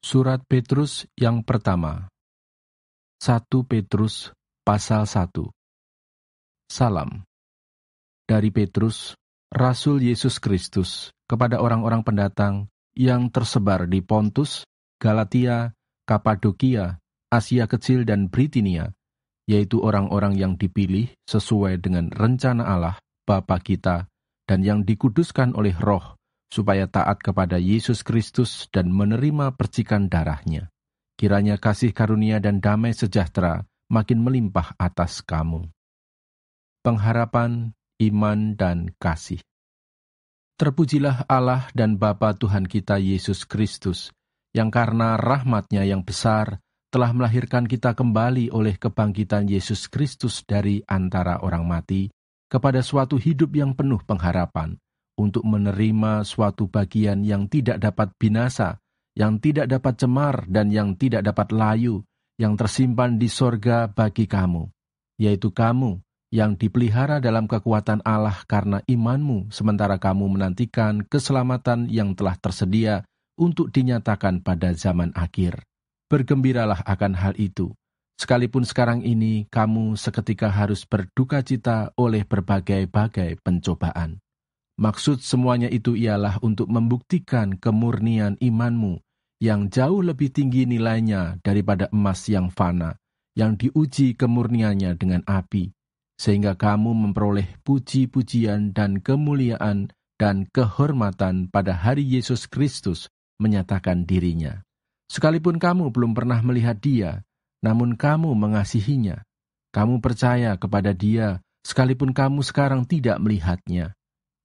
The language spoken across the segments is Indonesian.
Surat Petrus yang pertama. 1 Petrus pasal 1. Salam. Dari Petrus, Rasul Yesus Kristus, kepada orang-orang pendatang yang tersebar di Pontus, Galatia, Kapadokia, Asia Kecil dan Britinia, yaitu orang-orang yang dipilih sesuai dengan rencana Allah, Bapa kita, dan yang dikuduskan oleh Roh, supaya taat kepada Yesus Kristus dan menerima percikan darahnya. Kiranya kasih karunia dan damai sejahtera makin melimpah atas kamu. Pengharapan, iman, dan kasih. Terpujilah Allah dan Bapa Tuhan kita Yesus Kristus, yang karena rahmat-Nya yang besar telah melahirkan kita kembali oleh kebangkitan Yesus Kristus dari antara orang mati, kepada suatu hidup yang penuh pengharapan, untuk menerima suatu bagian yang tidak dapat binasa, yang tidak dapat cemar, dan yang tidak dapat layu, yang tersimpan di sorga bagi kamu, yaitu kamu yang dipelihara dalam kekuatan Allah karena imanmu, sementara kamu menantikan keselamatan yang telah tersedia untuk dinyatakan pada zaman akhir. Bergembiralah akan hal itu, sekalipun sekarang ini kamu seketika harus berduka cita oleh berbagai-bagai pencobaan. Maksud semuanya itu ialah untuk membuktikan kemurnian imanmu yang jauh lebih tinggi nilainya daripada emas yang fana, yang diuji kemurniannya dengan api, sehingga kamu memperoleh puji-pujian dan kemuliaan dan kehormatan pada hari Yesus Kristus menyatakan dirinya. Sekalipun kamu belum pernah melihat Dia, namun kamu mengasihinya. Kamu percaya kepada Dia, sekalipun kamu sekarang tidak melihatnya.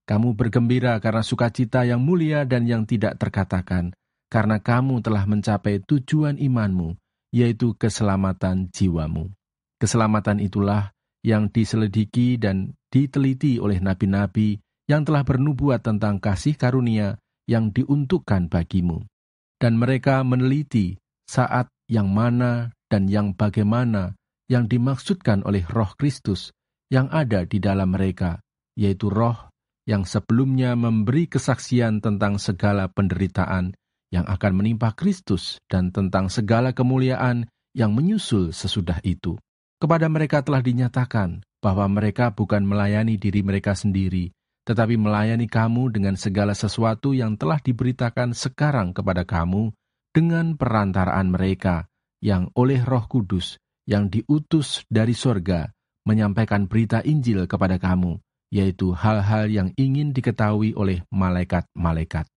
Kamu bergembira karena sukacita yang mulia dan yang tidak terkatakan, karena kamu telah mencapai tujuan imanmu, yaitu keselamatan jiwamu. Keselamatan itulah yang diselidiki dan diteliti oleh nabi-nabi yang telah bernubuat tentang kasih karunia yang diuntukkan bagimu. Dan mereka meneliti saat yang mana dan yang bagaimana yang dimaksudkan oleh Roh Kristus yang ada di dalam mereka, yaitu Roh yang sebelumnya memberi kesaksian tentang segala penderitaan yang akan menimpa Kristus dan tentang segala kemuliaan yang menyusul sesudah itu. Kepada mereka telah dinyatakan bahwa mereka bukan melayani diri mereka sendiri, tetapi melayani kamu dengan segala sesuatu yang telah diberitakan sekarang kepada kamu dengan perantaraan mereka yang oleh Roh Kudus yang diutus dari sorga menyampaikan berita Injil kepada kamu, yaitu hal-hal yang ingin diketahui oleh malaikat-malaikat.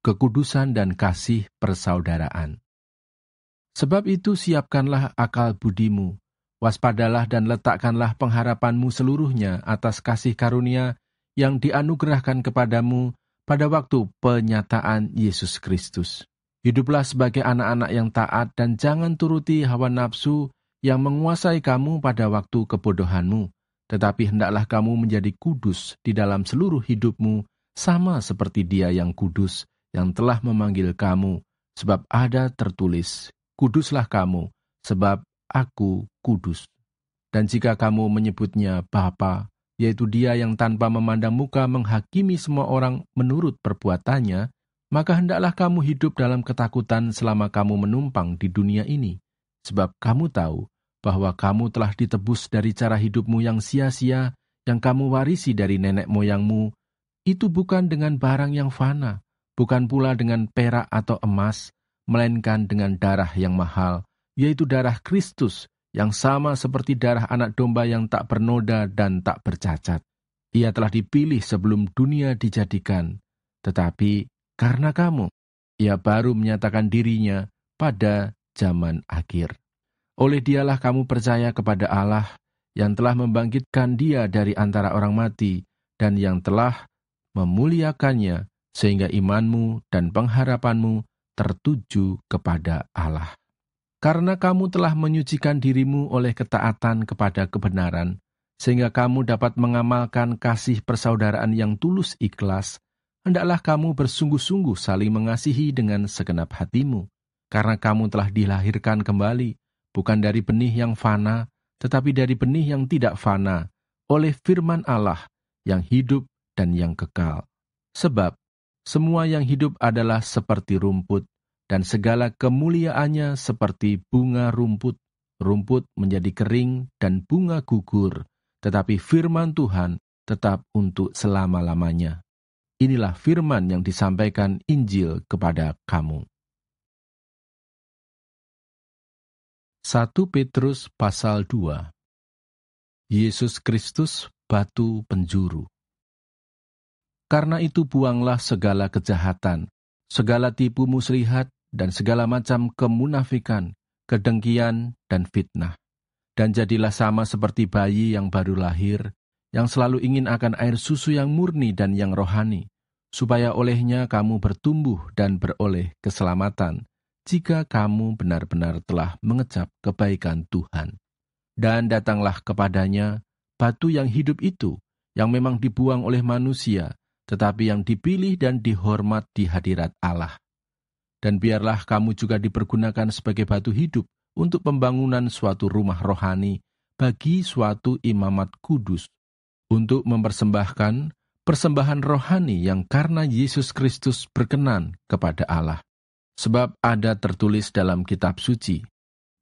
Kekudusan dan kasih persaudaraan. Sebab itu siapkanlah akal budimu, waspadalah dan letakkanlah pengharapanmu seluruhnya atas kasih karunia yang dianugerahkan kepadamu pada waktu penyataan Yesus Kristus. Hiduplah sebagai anak-anak yang taat dan jangan turuti hawa nafsu yang menguasai kamu pada waktu kebodohanmu, tetapi hendaklah kamu menjadi kudus di dalam seluruh hidupmu, sama seperti Dia yang kudus, yang telah memanggil kamu, sebab ada tertulis, kuduslah kamu, sebab Aku kudus. Dan jika kamu menyebutnya Bapa, yaitu Dia yang tanpa memandang muka menghakimi semua orang menurut perbuatannya, maka hendaklah kamu hidup dalam ketakutan selama kamu menumpang di dunia ini, sebab kamu tahu bahwa kamu telah ditebus dari cara hidupmu yang sia-sia, yang kamu warisi dari nenek moyangmu, itu bukan dengan barang yang fana, bukan pula dengan perak atau emas, melainkan dengan darah yang mahal, yaitu darah Kristus, yang sama seperti darah anak domba yang tak bernoda dan tak bercacat. Ia telah dipilih sebelum dunia dijadikan, tetapi karena kamu, Ia baru menyatakan dirinya pada zaman akhir. Oleh Dialah kamu percaya kepada Allah yang telah membangkitkan Dia dari antara orang mati dan yang telah memuliakannya sehingga imanmu dan pengharapanmu tertuju kepada Allah. Karena kamu telah menyucikan dirimu oleh ketaatan kepada kebenaran, sehingga kamu dapat mengamalkan kasih persaudaraan yang tulus ikhlas, hendaklah kamu bersungguh-sungguh saling mengasihi dengan segenap hatimu, karena kamu telah dilahirkan kembali, bukan dari benih yang fana, tetapi dari benih yang tidak fana, oleh firman Allah yang hidup dan yang kekal. Sebab semua yang hidup adalah seperti rumput, dan segala kemuliaannya seperti bunga rumput. Rumput menjadi kering dan bunga gugur, tetapi firman Tuhan tetap untuk selama-lamanya. Inilah firman yang disampaikan Injil kepada kamu. 1 Petrus pasal 2. Yesus Kristus batu penjuru. Karena itu buanglah segala kejahatan, segala tipu muslihat, dan segala macam kemunafikan, kedengkian, dan fitnah. Dan jadilah sama seperti bayi yang baru lahir, yang selalu ingin akan air susu yang murni dan yang rohani, supaya olehnya kamu bertumbuh dan beroleh keselamatan, jika kamu benar-benar telah mengecap kebaikan Tuhan. Dan datanglah kepadanya batu yang hidup itu, yang memang dibuang oleh manusia, tetapi yang dipilih dan dihormat di hadirat Allah. Dan biarlah kamu juga dipergunakan sebagai batu hidup untuk pembangunan suatu rumah rohani bagi suatu imamat kudus, untuk mempersembahkan persembahan rohani yang karena Yesus Kristus berkenan kepada Allah. Sebab ada tertulis dalam kitab suci,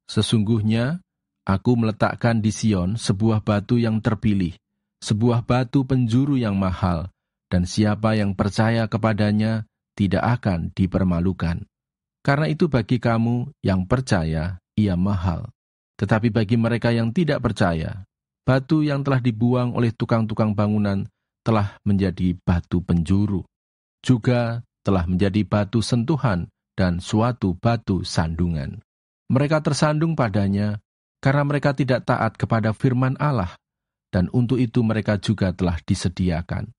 sesungguhnya aku meletakkan di Sion sebuah batu yang terpilih, sebuah batu penjuru yang mahal, dan siapa yang percaya kepadanya tidak akan dipermalukan. Karena itu bagi kamu yang percaya, ia mahal. Tetapi bagi mereka yang tidak percaya, batu yang telah dibuang oleh tukang-tukang bangunan telah menjadi batu penjuru, juga telah menjadi batu sentuhan dan suatu batu sandungan. Mereka tersandung padanya karena mereka tidak taat kepada firman Allah, dan untuk itu mereka juga telah disediakan.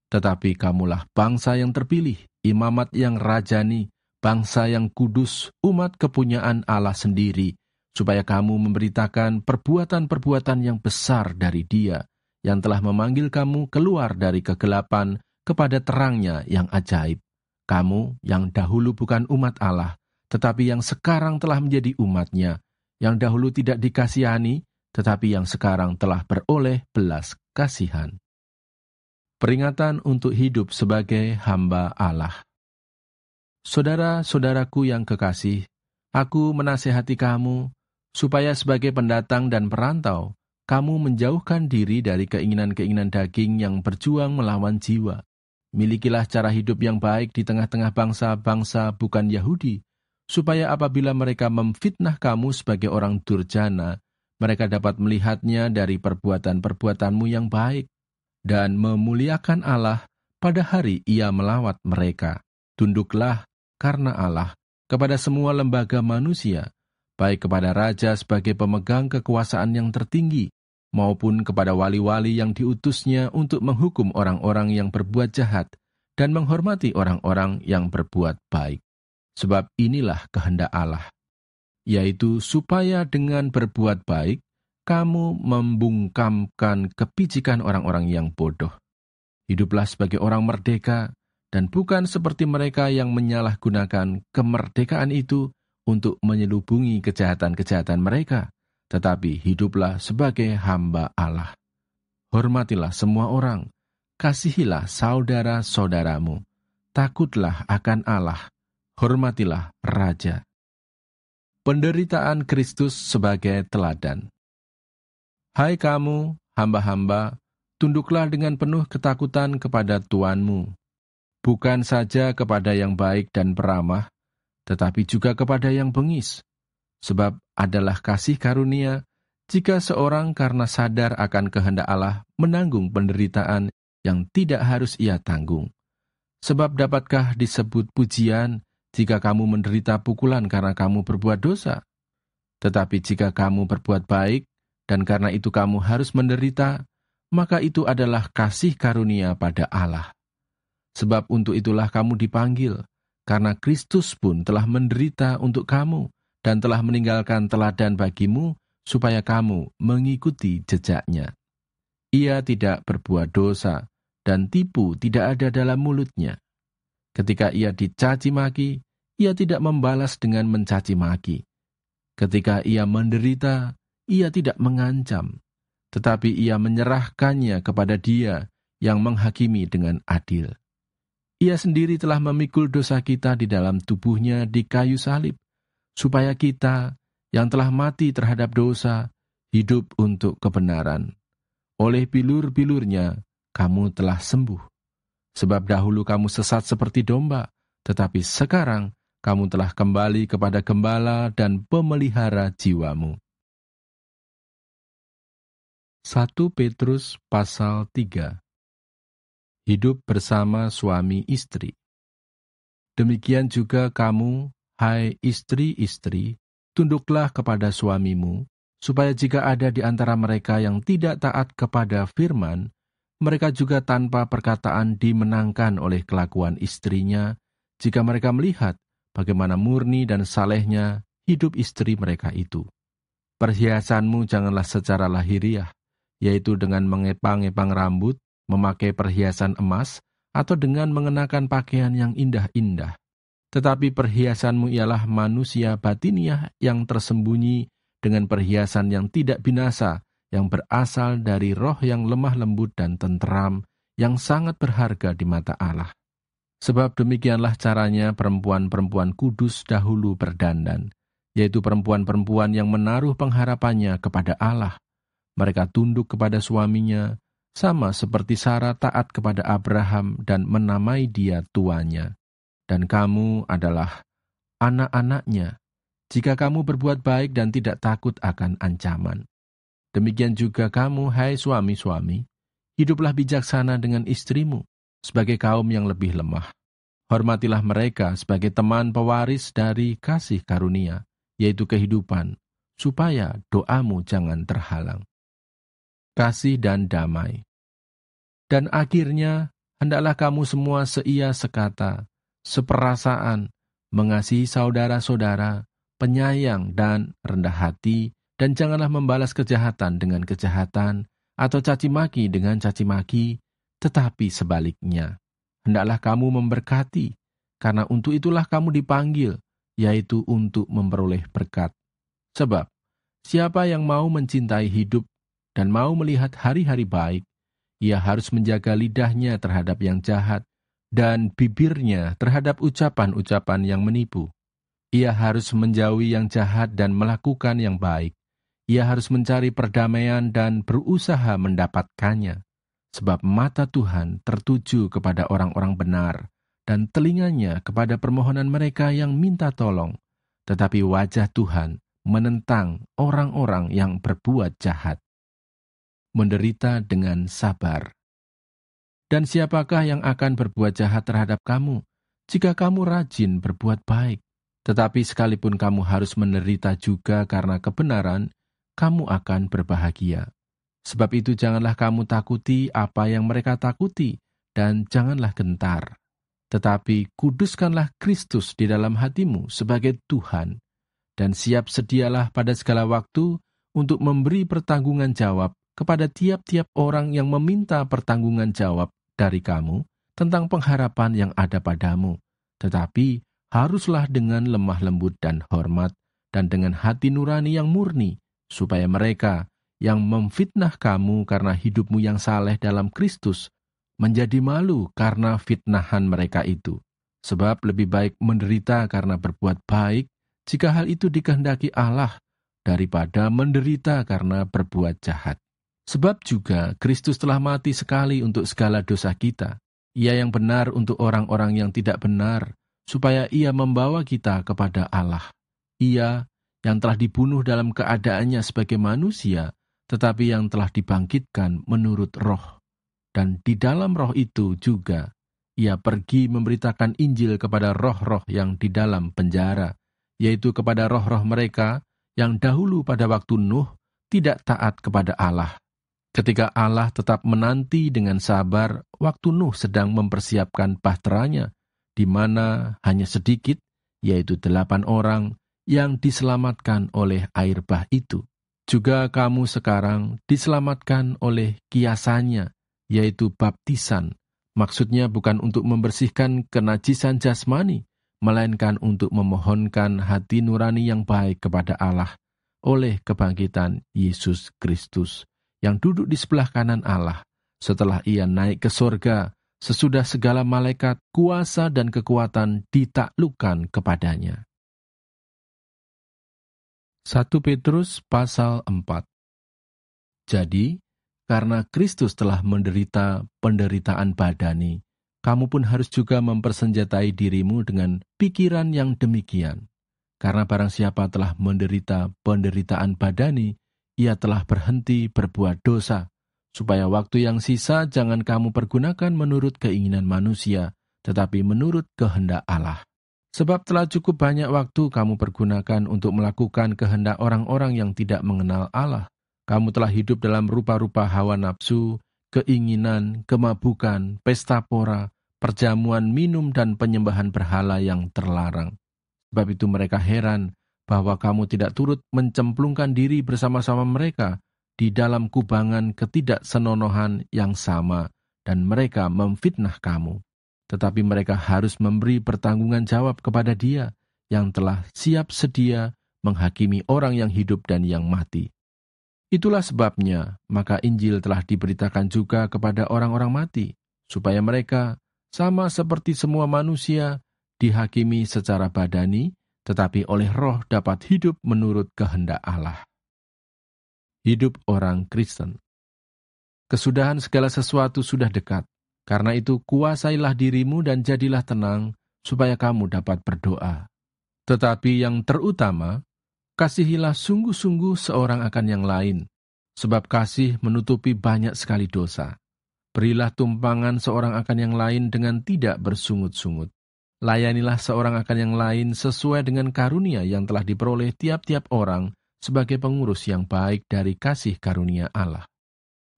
Tetapi kamulah bangsa yang terpilih, imamat yang rajani, bangsa yang kudus, umat kepunyaan Allah sendiri, supaya kamu memberitakan perbuatan-perbuatan yang besar dari Dia, yang telah memanggil kamu keluar dari kegelapan kepada terangnya yang ajaib. Kamu yang dahulu bukan umat Allah, tetapi yang sekarang telah menjadi umat-Nya, yang dahulu tidak dikasihani, tetapi yang sekarang telah beroleh belas kasihan. Peringatan untuk hidup sebagai hamba Allah. Saudara-saudaraku yang kekasih, aku menasihati kamu, supaya sebagai pendatang dan perantau, kamu menjauhkan diri dari keinginan-keinginan daging yang berjuang melawan jiwa. Milikilah cara hidup yang baik di tengah-tengah bangsa-bangsa bukan Yahudi, supaya apabila mereka memfitnah kamu sebagai orang durjana, mereka dapat melihatnya dari perbuatan-perbuatanmu yang baik, dan memuliakan Allah pada hari Ia melawat mereka. Tunduklah karena Allah kepada semua lembaga manusia, baik kepada raja sebagai pemegang kekuasaan yang tertinggi, maupun kepada wali-wali yang diutusnya untuk menghukum orang-orang yang berbuat jahat dan menghormati orang-orang yang berbuat baik. Sebab inilah kehendak Allah, yaitu supaya dengan berbuat baik, kamu membungkamkan kepicikan orang-orang yang bodoh. Hiduplah sebagai orang merdeka, dan bukan seperti mereka yang menyalahgunakan kemerdekaan itu untuk menyelubungi kejahatan-kejahatan mereka, tetapi hiduplah sebagai hamba Allah. Hormatilah semua orang, kasihilah saudara-saudaramu, takutlah akan Allah, hormatilah Raja. Penderitaan Kristus sebagai teladan. Hai kamu, hamba-hamba, tunduklah dengan penuh ketakutan kepada Tuanmu, bukan saja kepada yang baik dan peramah, tetapi juga kepada yang bengis. Sebab adalah kasih karunia jika seorang karena sadar akan kehendak Allah menanggung penderitaan yang tidak harus ia tanggung. Sebab dapatkah disebut pujian jika kamu menderita pukulan karena kamu berbuat dosa? Tetapi jika kamu berbuat baik, dan karena itu kamu harus menderita, maka itu adalah kasih karunia pada Allah. Sebab untuk itulah kamu dipanggil, karena Kristus pun telah menderita untuk kamu, dan telah meninggalkan teladan bagimu, supaya kamu mengikuti jejaknya. Ia tidak berbuat dosa, dan tipu tidak ada dalam mulutnya. Ketika ia dicaci maki, ia tidak membalas dengan mencaci maki. Ketika ia menderita, ia tidak mengancam, tetapi ia menyerahkannya kepada Dia yang menghakimi dengan adil. Ia sendiri telah memikul dosa kita di dalam tubuhnya di kayu salib, supaya kita yang telah mati terhadap dosa, hidup untuk kebenaran. Oleh bilur-bilurnya, kamu telah sembuh. Sebab dahulu kamu sesat seperti domba, tetapi sekarang kamu telah kembali kepada gembala dan pemelihara jiwamu. 1 Petrus pasal 3. Hidup bersama suami istri. Demikian juga kamu, hai istri-istri, tunduklah kepada suamimu, supaya jika ada di antara mereka yang tidak taat kepada firman, mereka juga tanpa perkataan dimenangkan oleh kelakuan istrinya, jika mereka melihat bagaimana murni dan salehnya hidup istri mereka itu. Perhiasanmu janganlah secara lahiriah, yaitu dengan mengepang-epang rambut, memakai perhiasan emas, atau dengan mengenakan pakaian yang indah-indah. Tetapi perhiasanmu ialah manusia batiniah yang tersembunyi dengan perhiasan yang tidak binasa, yang berasal dari roh yang lemah lembut dan tenteram, yang sangat berharga di mata Allah. Sebab demikianlah caranya perempuan-perempuan kudus dahulu berdandan, yaitu perempuan-perempuan yang menaruh pengharapannya kepada Allah. Mereka tunduk kepada suaminya, sama seperti Sarah taat kepada Abraham dan menamai dia tuanya. Dan kamu adalah anak-anaknya, jika kamu berbuat baik dan tidak takut akan ancaman. Demikian juga kamu, hai suami-suami, hiduplah bijaksana dengan istrimu, sebagai kaum yang lebih lemah. Hormatilah mereka sebagai teman pewaris dari kasih karunia, yaitu kehidupan, supaya doamu jangan terhalang. Kasih dan damai. Dan akhirnya, hendaklah kamu semua seia sekata, seperasaan, mengasihi saudara-saudara, penyayang dan rendah hati, dan janganlah membalas kejahatan dengan kejahatan, atau caci maki dengan caci maki, tetapi sebaliknya. Hendaklah kamu memberkati, karena untuk itulah kamu dipanggil, yaitu untuk memperoleh berkat. Sebab, siapa yang mau mencintai hidup dan mau melihat hari-hari baik, ia harus menjaga lidahnya terhadap yang jahat dan bibirnya terhadap ucapan-ucapan yang menipu. Ia harus menjauhi yang jahat dan melakukan yang baik. Ia harus mencari perdamaian dan berusaha mendapatkannya. Sebab mata Tuhan tertuju kepada orang-orang benar dan telinganya kepada permohonan mereka yang minta tolong. Tetapi wajah Tuhan menentang orang-orang yang berbuat jahat. Menderita dengan sabar. Dan siapakah yang akan berbuat jahat terhadap kamu, jika kamu rajin berbuat baik? Tetapi sekalipun kamu harus menderita juga karena kebenaran, kamu akan berbahagia. Sebab itu janganlah kamu takuti apa yang mereka takuti, dan janganlah gentar. Tetapi kuduskanlah Kristus di dalam hatimu sebagai Tuhan, dan siap sedialah pada segala waktu untuk memberi pertanggungan jawab kepada tiap-tiap orang yang meminta pertanggungan jawab dari kamu tentang pengharapan yang ada padamu. Tetapi haruslah dengan lemah lembut dan hormat, dan dengan hati nurani yang murni, supaya mereka yang memfitnah kamu karena hidupmu yang saleh dalam Kristus menjadi malu karena fitnahan mereka itu. Sebab lebih baik menderita karena berbuat baik, jika hal itu dikehendaki Allah, daripada menderita karena berbuat jahat. Sebab juga Kristus telah mati sekali untuk segala dosa kita. Ia yang benar untuk orang-orang yang tidak benar, supaya ia membawa kita kepada Allah. Ia yang telah dibunuh dalam keadaannya sebagai manusia, tetapi yang telah dibangkitkan menurut roh. Dan di dalam roh itu juga, ia pergi memberitakan Injil kepada roh-roh yang di dalam penjara, yaitu kepada roh-roh mereka yang dahulu pada waktu Nuh tidak taat kepada Allah. Ketika Allah tetap menanti dengan sabar waktu Nuh sedang mempersiapkan bahteranya, di mana hanya sedikit, yaitu 8 orang, yang diselamatkan oleh air bah itu. Juga kamu sekarang diselamatkan oleh kiasannya, yaitu baptisan. Maksudnya bukan untuk membersihkan kenajisan jasmani, melainkan untuk memohonkan hati nurani yang baik kepada Allah oleh kebangkitan Yesus Kristus, yang duduk di sebelah kanan Allah, setelah ia naik ke sorga, sesudah segala malaikat, kuasa dan kekuatan ditaklukkan kepadanya. 1 Petrus pasal 4. Jadi, karena Kristus telah menderita penderitaan badani, kamu pun harus juga mempersenjatai dirimu dengan pikiran yang demikian. Karena barang siapa telah menderita penderitaan badani, ia telah berhenti berbuat dosa, supaya waktu yang sisa jangan kamu pergunakan menurut keinginan manusia, tetapi menurut kehendak Allah. Sebab telah cukup banyak waktu kamu pergunakan untuk melakukan kehendak orang-orang yang tidak mengenal Allah. Kamu telah hidup dalam rupa-rupa hawa nafsu, keinginan, kemabukan, pesta pora, perjamuan minum dan penyembahan berhala yang terlarang. Sebab itu mereka heran bahwa kamu tidak turut mencemplungkan diri bersama-sama mereka di dalam kubangan ketidaksenonohan yang sama, dan mereka memfitnah kamu. Tetapi mereka harus memberi pertanggungan jawab kepada Dia yang telah siap sedia menghakimi orang yang hidup dan yang mati. Itulah sebabnya, maka Injil telah diberitakan juga kepada orang-orang mati, supaya mereka, sama seperti semua manusia, dihakimi secara badani, tetapi oleh Roh dapat hidup menurut kehendak Allah. Hidup orang Kristen. Kesudahan segala sesuatu sudah dekat. Karena itu, kuasailah dirimu dan jadilah tenang, supaya kamu dapat berdoa. Tetapi yang terutama, kasihilah sungguh-sungguh seorang akan yang lain, sebab kasih menutupi banyak sekali dosa. Berilah tumpangan seorang akan yang lain dengan tidak bersungut-sungut. Layanilah seorang akan yang lain sesuai dengan karunia yang telah diperoleh tiap-tiap orang sebagai pengurus yang baik dari kasih karunia Allah.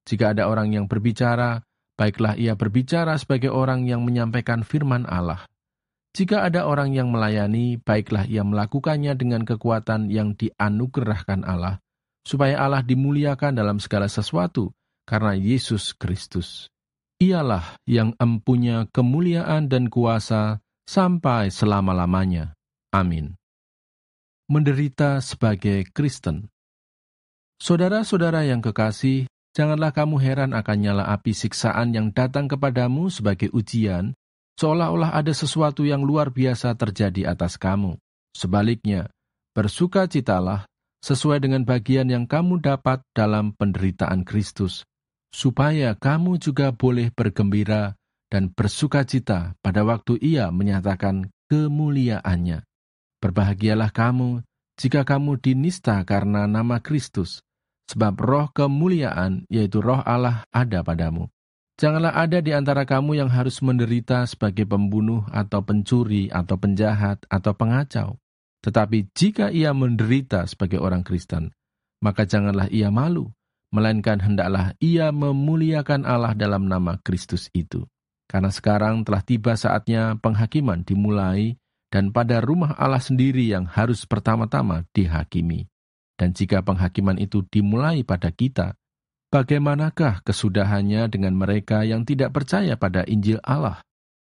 Jika ada orang yang berbicara, baiklah ia berbicara sebagai orang yang menyampaikan firman Allah. Jika ada orang yang melayani, baiklah ia melakukannya dengan kekuatan yang dianugerahkan Allah, supaya Allah dimuliakan dalam segala sesuatu, karena Yesus Kristus. Ialah yang empunya kemuliaan dan kuasa sampai selama-lamanya. Amin. Menderita sebagai Kristen. Saudara-saudara yang kekasih, janganlah kamu heran akan nyala api siksaan yang datang kepadamu sebagai ujian, seolah-olah ada sesuatu yang luar biasa terjadi atas kamu. Sebaliknya, bersukacitalah sesuai dengan bagian yang kamu dapat dalam penderitaan Kristus, supaya kamu juga boleh bergembira dan bersukacita pada waktu Ia menyatakan kemuliaannya. Berbahagialah kamu jika kamu dinista karena nama Kristus, sebab roh kemuliaan, yaitu roh Allah, ada padamu. Janganlah ada di antara kamu yang harus menderita sebagai pembunuh atau pencuri atau penjahat atau pengacau. Tetapi jika ia menderita sebagai orang Kristen, maka janganlah ia malu, melainkan hendaklah ia memuliakan Allah dalam nama Kristus itu. Karena sekarang telah tiba saatnya penghakiman dimulai, dan pada rumah Allah sendiri yang harus pertama-tama dihakimi. Dan jika penghakiman itu dimulai pada kita, bagaimanakah kesudahannya dengan mereka yang tidak percaya pada Injil Allah?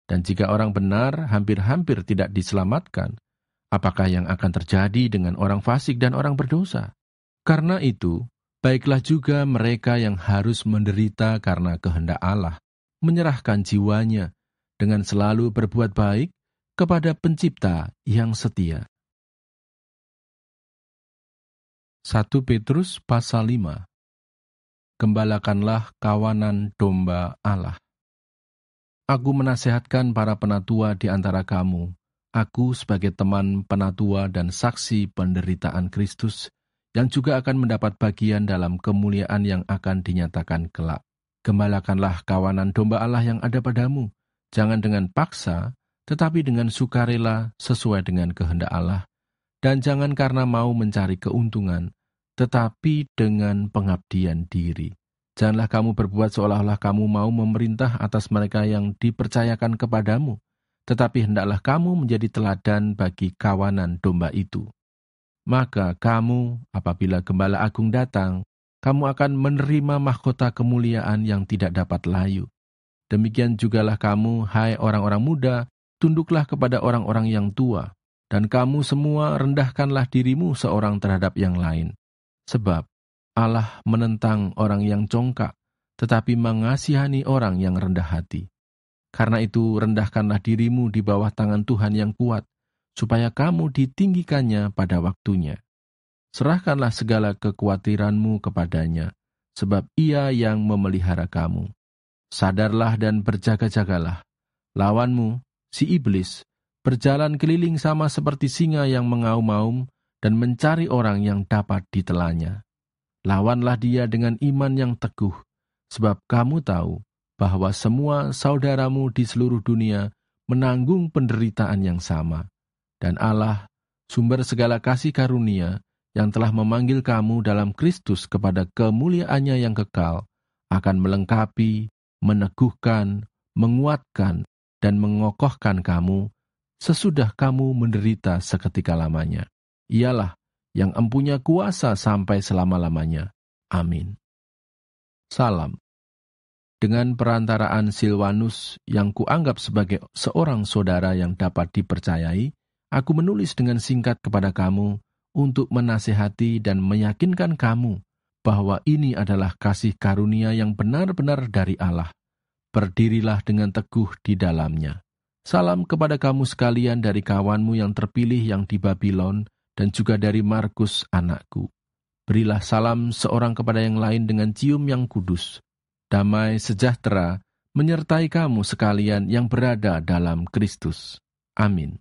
Dan jika orang benar hampir-hampir tidak diselamatkan, apakah yang akan terjadi dengan orang fasik dan orang berdosa? Karena itu, baiklah juga mereka yang harus menderita karena kehendak Allah, menyerahkan jiwanya dengan selalu berbuat baik kepada Pencipta yang setia. 1 Petrus pasal 5. Gembalakanlah kawanan domba Allah. Aku menasihatkan para penatua di antara kamu, aku sebagai teman penatua dan saksi penderitaan Kristus, yang juga akan mendapat bagian dalam kemuliaan yang akan dinyatakan kelak. Gembalakanlah kawanan domba Allah yang ada padamu, jangan dengan paksa, tetapi dengan sukarela sesuai dengan kehendak Allah, dan jangan karena mau mencari keuntungan, tetapi dengan pengabdian diri. Janganlah kamu berbuat seolah-olah kamu mau memerintah atas mereka yang dipercayakan kepadamu, tetapi hendaklah kamu menjadi teladan bagi kawanan domba itu. Maka kamu, apabila Gembala Agung datang, kamu akan menerima mahkota kemuliaan yang tidak dapat layu. Demikian jugalah kamu, hai orang-orang muda, tunduklah kepada orang-orang yang tua, dan kamu semua rendahkanlah dirimu seorang terhadap yang lain. Sebab Allah menentang orang yang congkak, tetapi mengasihani orang yang rendah hati. Karena itu rendahkanlah dirimu di bawah tangan Tuhan yang kuat, supaya kamu ditinggikannya pada waktunya. Serahkanlah segala kekhawatiranmu kepadanya, sebab Ia yang memelihara kamu. Sadarlah dan berjaga-jagalah. Lawanmu, si iblis, berjalan keliling sama seperti singa yang mengaum-aum dan mencari orang yang dapat ditelannya. Lawanlah dia dengan iman yang teguh, sebab kamu tahu bahwa semua saudaramu di seluruh dunia menanggung penderitaan yang sama. Dan Allah, sumber segala kasih karunia, yang telah memanggil kamu dalam Kristus kepada kemuliaannya yang kekal, akan melengkapi, meneguhkan, menguatkan, dan mengokohkan kamu sesudah kamu menderita seketika lamanya. Ialah yang empunya kuasa sampai selama-lamanya. Amin. Salam. Dengan perantaraan Silwanus yang kuanggap sebagai seorang saudara yang dapat dipercayai, aku menulis dengan singkat kepada kamu untuk menasihati dan meyakinkan kamu bahwa ini adalah kasih karunia yang benar-benar dari Allah. Berdirilah dengan teguh di dalamnya. Salam kepada kamu sekalian dari kawanmu yang terpilih yang di Babylon dan juga dari Markus anakku. Berilah salam seorang kepada yang lain dengan cium yang kudus. Damai sejahtera menyertai kamu sekalian yang berada dalam Kristus. Amin.